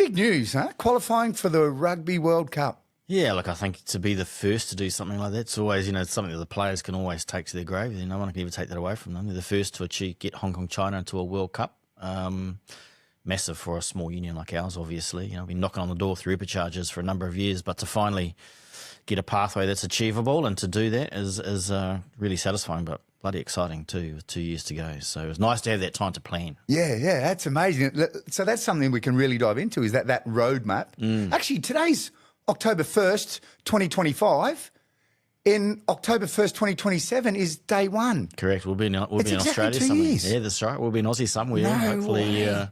big news, huh? Qualifying for the Rugby World Cup. Yeah, look, I think to be the first to do something like that, it's always, it's something that the players can always take to their grave. No one can ever take that away from them. They're the first to get Hong Kong, China into a World Cup. Massive for a small union like ours, obviously. Been knocking on the door through superchargers for a number of years, but to finally get a pathway that's achievable and to do that is really satisfying, but bloody exciting too, with 2 years to go. So it's nice to have that time to plan. Yeah, that's amazing. So that's something we can really dive into, is that roadmap. Actually, today's October 1st, 2025. In October 1st, 2027 is day one. Correct. We'll be in exactly Australia 2 somewhere. years. Yeah, that's right. We'll be in Aussie somewhere. No hopefully way.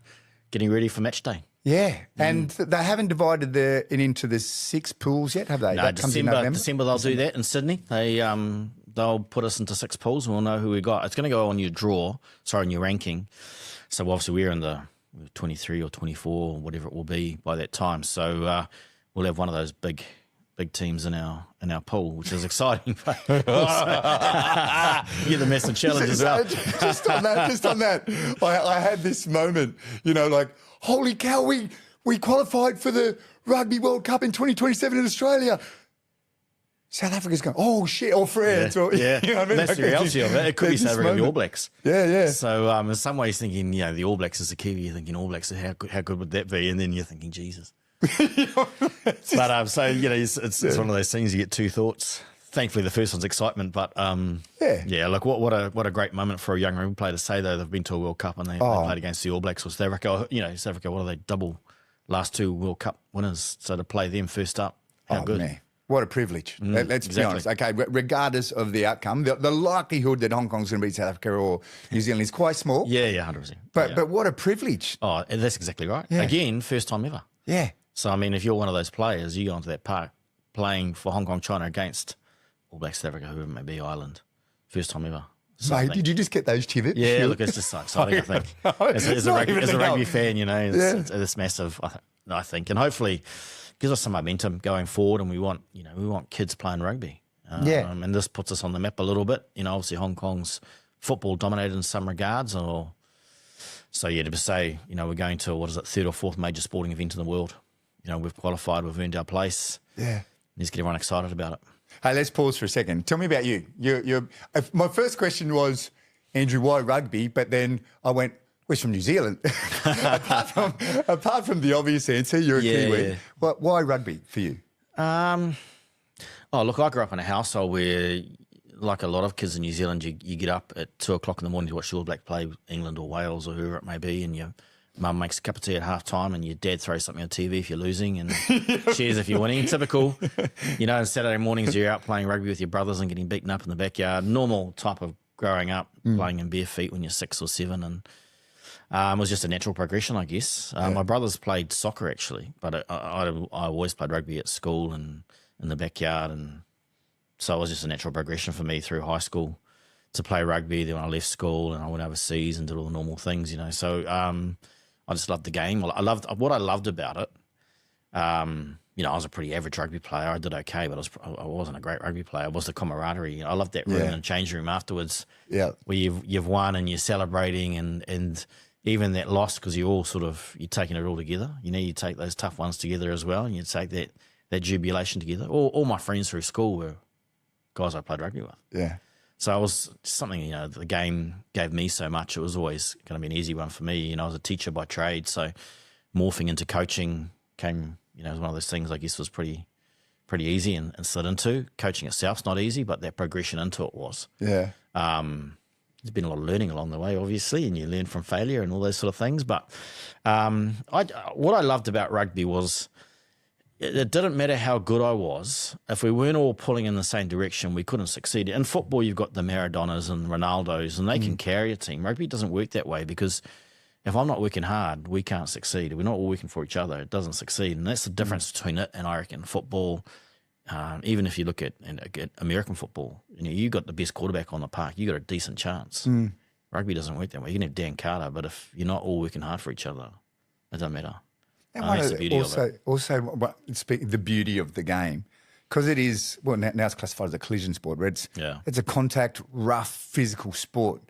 Getting ready for match day. Yeah, and they haven't divided it into the 6 pools yet, have they? No, that comes in November. December they'll do that in Sydney. They'll put us into 6 pools and we'll know who we got. It's going to go on on your ranking. So obviously we're in the 23 or 24 or whatever it will be by that time. So we'll have one of those big teams in our pool, which is exciting. You're the massive challenge as well. Just on that, I had this moment, like, holy cow, we qualified for the Rugby World Cup in 2027 in Australia. South Africa's going, oh shit, or France. Yeah. You know what I mean? That's the reality of it. It could be South Africa and the All Blacks. Yeah. So in some ways thinking, the All Blacks is the Kiwi, you're thinking All Blacks, how good would that be? And then you're thinking, Jesus. But it's one of those things, you get two thoughts. Thankfully the first one's excitement, but look, what a great moment for a young rugby player to say, though, they've been to a World Cup and they played against the All Blacks or South Africa. South Africa, what are they, double last 2 World Cup winners, so to play them first up, how good. Man. What a privilege. Let's be honest. Okay, regardless of the outcome, the likelihood that Hong Kong's going to beat South Africa or New Zealand is quite small. Yeah, 100%. But what a privilege. Oh, that's exactly right. Yeah. Again, first time ever. Yeah. So, if you're one of those players, you go onto that park playing for Hong Kong, China against All Blacks, South Africa, whoever it may be, Ireland. First time ever. Mate, did you just get those chivets? Yeah, look, it's just so exciting, I think. As a rugby fan, it's massive, I think. And hopefully gives us some momentum going forward, and we want kids playing rugby. And this puts us on the map a little bit. Obviously Hong Kong's football dominated in some regards, to say, we're going to, 3rd or 4th major sporting event in the world. We've qualified, we've earned our place. Yeah. Let's get everyone excited about it. Hey, let's pause for a second. Tell me about you. My first question was, Andrew, why rugby? But then I went, we're from New Zealand. apart from the obvious answer, you're a Kiwi. Yeah. Why rugby for you? Look, I grew up in a household where, like a lot of kids in New Zealand, you get up at 2 o'clock in the morning to watch the All Black play England or Wales or whoever it may be, and your mum makes a cup of tea at half time and your dad throws something on TV if you're losing and cheers if you're winning. Typical. And Saturday mornings you're out playing rugby with your brothers and getting beaten up in the backyard. Normal type of growing up, playing in bare feet when you're 6 or 7, and it was just a natural progression, I guess. My brothers played soccer, actually, but I always played rugby at school and in the backyard, and so it was just a natural progression for me through high school to play rugby. Then when I left school and I went overseas and did all the normal things, So I just loved the game. What I loved about it. I was a pretty average rugby player. I did okay, but I wasn't a great rugby player. It was the camaraderie. I loved that room in the change room afterwards. Yeah, where you've won and you're celebrating, and even that loss, because you're taking it all together. You take those tough ones together as well, and you take that jubilation together. All my friends through school were guys I played rugby with. Yeah. So it was something, the game gave me so much. It was always going to be an easy one for me. I was a teacher by trade, so morphing into coaching came, was one of those things I guess was pretty easy and slid into. Coaching itself's not easy, but that progression into it was. Yeah. There's been a lot of learning along the way, obviously, and you learn from failure and all those sort of things. But what I loved about rugby was it didn't matter how good I was. If we weren't all pulling in the same direction, we couldn't succeed. In football, you've got the Maradonas and Ronaldos, and they can carry a team. Rugby doesn't work that way, because if I'm not working hard, we can't succeed. We're not all working for each other. It doesn't succeed. And that's the difference between it and, I reckon, football. Even if you look at American football, you got the best quarterback on the park, you got a decent chance. Rugby doesn't work that way. You can have Dan Carter, but if you're not all working hard for each other, it doesn't matter. That's the beauty of it. Also, the beauty of the game, because it is, now it's classified as a collision sport, where it's a contact, rough, physical sport.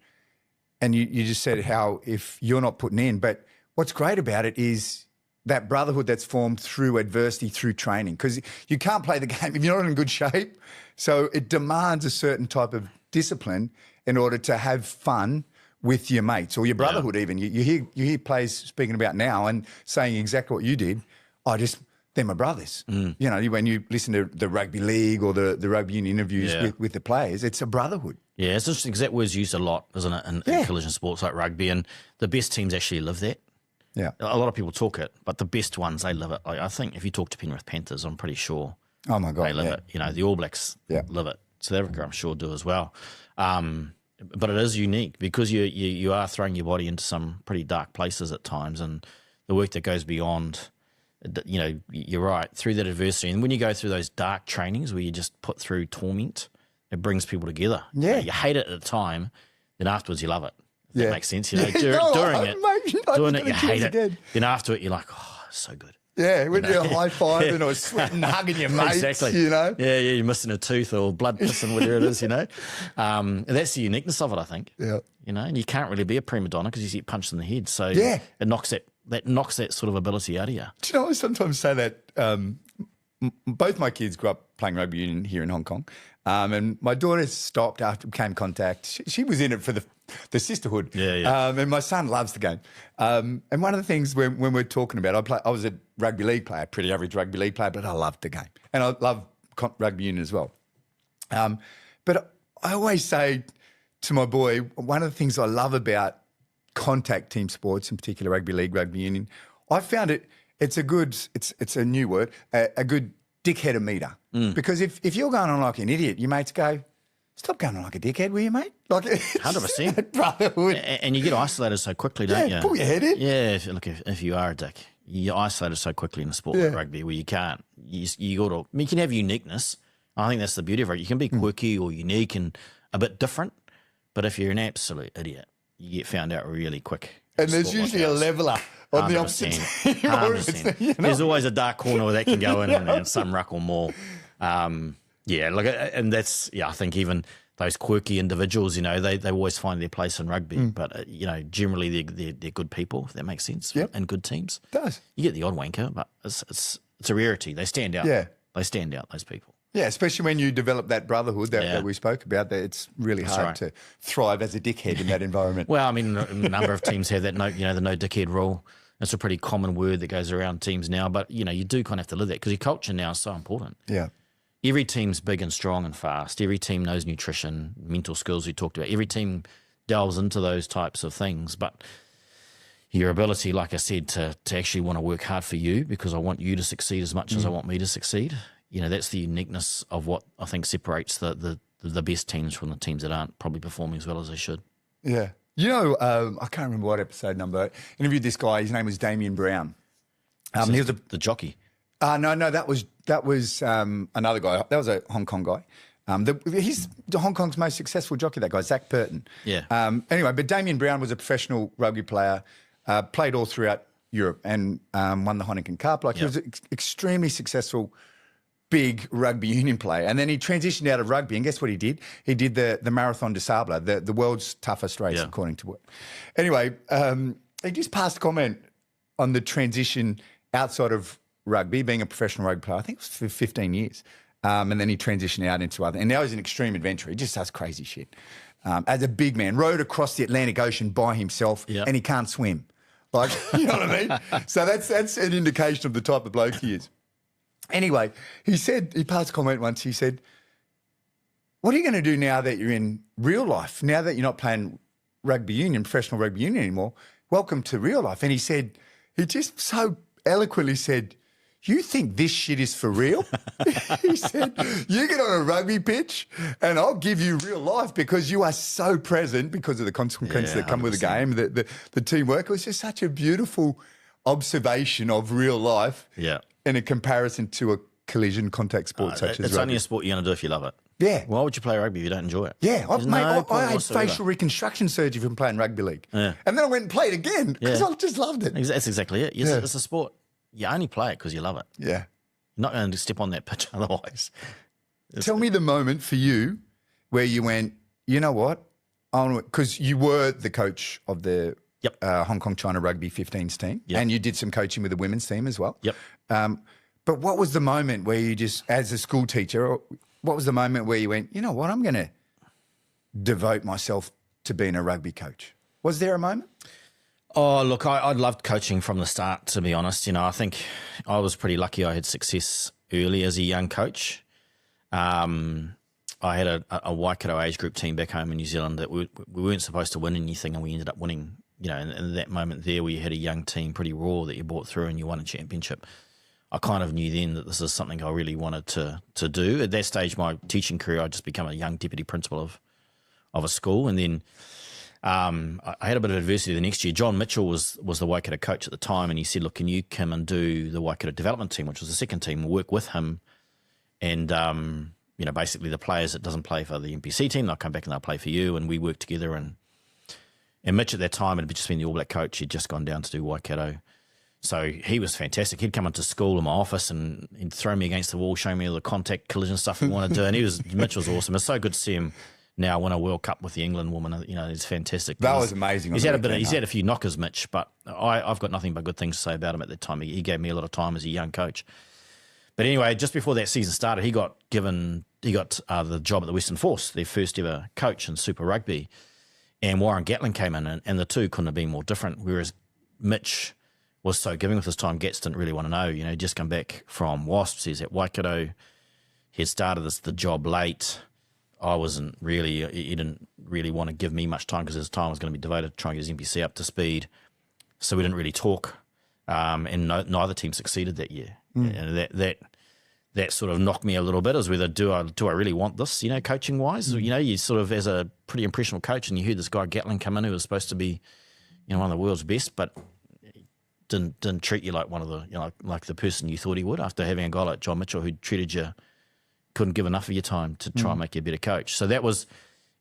And you just said how if you're not putting in, but what's great about it is that brotherhood that's formed through adversity, through training, because you can't play the game if you're not in good shape. So it demands a certain type of discipline in order to have fun with your mates or your brotherhood. Even you hear players speaking about now and saying exactly what you did. They're my brothers. You know, when you listen to the rugby league or the rugby union interviews with the players, it's a brotherhood. Yeah, it's interesting because that word's used a lot, isn't it, in collision sports like rugby, and the best teams actually live that. Yeah. A lot of people talk it, but the best ones, they live it. Like, I think if you talk to Penrith Panthers, I'm pretty sure Oh, my God, they live it. You know, the All Blacks live it. South Africa, I'm sure, do as well. But it is unique because you are throwing your body into some pretty dark places at times, and the work that goes beyond, you know, you're right, through that adversity. And when you go through those dark trainings where you just put through torment, it brings people together. Yeah. You hate it at the time, then afterwards you love it. If that makes sense. You know, doing it, you hate it. Then after it, you're like, oh, it's so good. Yeah, when you're high-fiving or sweating, hugging your mates, exactly. you know. Yeah, you're missing a tooth or blood pissing, whatever it is, you know. And that's the uniqueness of it, I think. Yeah. You know, and you can't really be a prima donna because you get punched in the head. So it knocks that sort of ability out of you. Do you know, I sometimes say that both my kids grew up playing rugby union here in Hong Kong, and my daughter stopped after came contact. She was in it for the sisterhood. And my son loves the game. And one of the things when we're talking about, I was a rugby league player, pretty average rugby league player, but I loved the game. And I love rugby union as well. But I always say to my boy, one of the things I love about contact team sports, in particular rugby league, rugby union, I found it's a new word, a good dickhead emitter. Because if you're going on like an idiot, your mates go, stop going on like a dickhead, will you, mate? Like 100%. Brotherhood. And you get isolated so quickly, don't you? Pull your head in. Yeah, if you are a dick, you're isolated so quickly in a sport like rugby where you can't. You got to. I mean, you can have uniqueness. I think that's the beauty of it. You can be quirky or unique and a bit different, but if you're an absolute idiot, you get found out really quick. And there's usually a leveler on the opposite team. 100%. You know? There's always a dark corner where that can go in and some ruck or more. And that's, I think even those quirky individuals, you know, they always find their place in rugby. But, you know, generally they're good people, if that makes sense, and good teams. It does. You get the odd wanker, but it's a rarity. They stand out. Yeah. They stand out, those people. Yeah, especially when you develop that brotherhood that we spoke about, that it's really hard to thrive as a dickhead in that environment. Well, I mean, a number of teams have that, the no dickhead rule. It's a pretty common word that goes around teams now, but, you know, you do kind of have to live that because your culture now is so important. Yeah. Every team's big and strong and fast. Every team knows nutrition, mental skills we talked about. Every team delves into those types of things, but your ability, like I said, to actually want to work hard for you because I want you to succeed as much as I want me to succeed. You know, that's the uniqueness of what I think separates the best teams from the teams that aren't probably performing as well as they should. Yeah. You know, I can't remember what episode number. I interviewed this guy. His name was Damien Brown. He was the jockey. No, that was another guy. That was a Hong Kong guy. He's Hong Kong's most successful jockey, that guy, Zach Burton. Yeah. Anyway, but Damien Brown was a professional rugby player, played all throughout Europe and won the Heineken Cup. He was an extremely successful big rugby union player. And then he transitioned out of rugby, and guess what he did? He did the Marathon des Sables, the world's toughest race, according to it. Anyway, he just passed a comment on the transition outside of rugby, being a professional rugby player. I think it was for 15 years. And then he transitioned out into other. And now he's an extreme adventurer. He just does crazy shit. As a big man, rode across the Atlantic Ocean by himself, and he can't swim. You know what I mean? So that's an indication of the type of bloke he is. Anyway, he passed a comment once, he said, what are you going to do now that you're in real life? Now that you're not playing rugby union, professional rugby union anymore, welcome to real life. And he just so eloquently said, you think this shit is for real? He said, you get on a rugby pitch and I'll give you real life because you are so present because of the consequences that come with the game, the teamwork. It was just such a beautiful observation of real life. Yeah. In a comparison to a collision contact sport such as rugby. It's only a sport you're going to do if you love it. Yeah. Why would you play rugby if you don't enjoy it? Yeah. I had facial reconstruction surgery from playing rugby league. Yeah. And then I went and played again because I just loved it. That's exactly it. It's a sport. You only play it because you love it. Yeah. You're not going to step on that pitch otherwise. Tell me the moment for you where you went, you know what? Because you were the coach of the Yep. Hong Kong China Rugby 15s team. Yep. And you did some coaching with the women's team as well. Yep. But what was the moment where you just, as a school teacher, what was the moment where you went, you know what, I'm going to devote myself to being a rugby coach? Was there a moment? Oh, look, I loved coaching from the start, to be honest. You know, I think I was pretty lucky I had success early as a young coach. I had a Waikato age group team back home in New Zealand that we weren't supposed to win anything, and we ended up winning, you know, and that moment there where you had a young team pretty raw that you brought through and you won a championship. I kind of knew then that this is something I really wanted to do. At that stage, my teaching career, I'd just become a young deputy principal of a school. And then I had a bit of adversity the next year. John Mitchell was the Waikato coach at the time, and he said, look, can you come and do the Waikato development team, which was the second team, work with him, and you know, basically the players that doesn't play for the NPC team, they'll come back and they'll play for you, and we work together. And Mitch at that time had just been the All Black coach. He'd just gone down to do Waikato. So he was fantastic. He'd come into school in my office and he'd throw me against the wall, showing me all the contact collision stuff he wanted to do. And Mitch was awesome. It's so good to see him now win a World Cup with the England woman. You know, it's fantastic. That was amazing. He's had a few knockers, Mitch, but I've got nothing but good things to say about him at that time. He gave me a lot of time as a young coach. But anyway, just before that season started, he got the job at the Western Force, their first ever coach in Super Rugby. And Warren Gatlin came in, and the two couldn't have been more different. Whereas Mitch was so giving with his time, Gats didn't really want to know. You know, he'd just come back from Wasps. He's at Waikato. He had started the job late. He didn't really want to give me much time because his time was going to be devoted to trying to get his NPC up to speed. So we didn't really talk. And neither team succeeded that year. And that sort of knocked me a little bit, as whether do I really want this, you know, coaching wise? You know, you sort of, as a pretty impressionable coach, and you heard this guy Gatlin come in who was supposed to be, you know, one of the world's best, but didn't treat you like one of the, you know, like the person you thought he would, after having a guy like John Mitchell who treated you, couldn't give enough of your time to try and make you a better coach. So that was,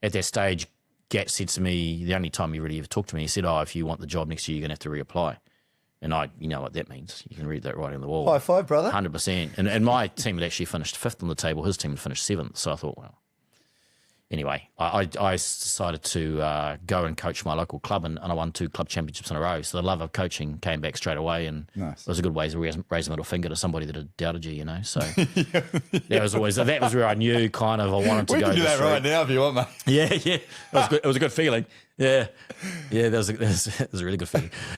at that stage, Gat said to me, the only time he really ever talked to me, he said, if you want the job next year, you're going to have to reapply. And you know what that means. You can read that right on the wall. High five, brother. 100%. And my team had actually finished 5th on the table. His team had finished 7th. So I thought, well, anyway, I decided to go and coach my local club, and I won 2 club championships in a row. So the love of coaching came back straight away, and nice. It was a good way to raise a middle finger to somebody that had doubted you, you know. So that was where I knew kind of I wanted to go. We can do that right now if you want, mate. Yeah. It was good. It was a good feeling. Yeah. That was a really good feeling.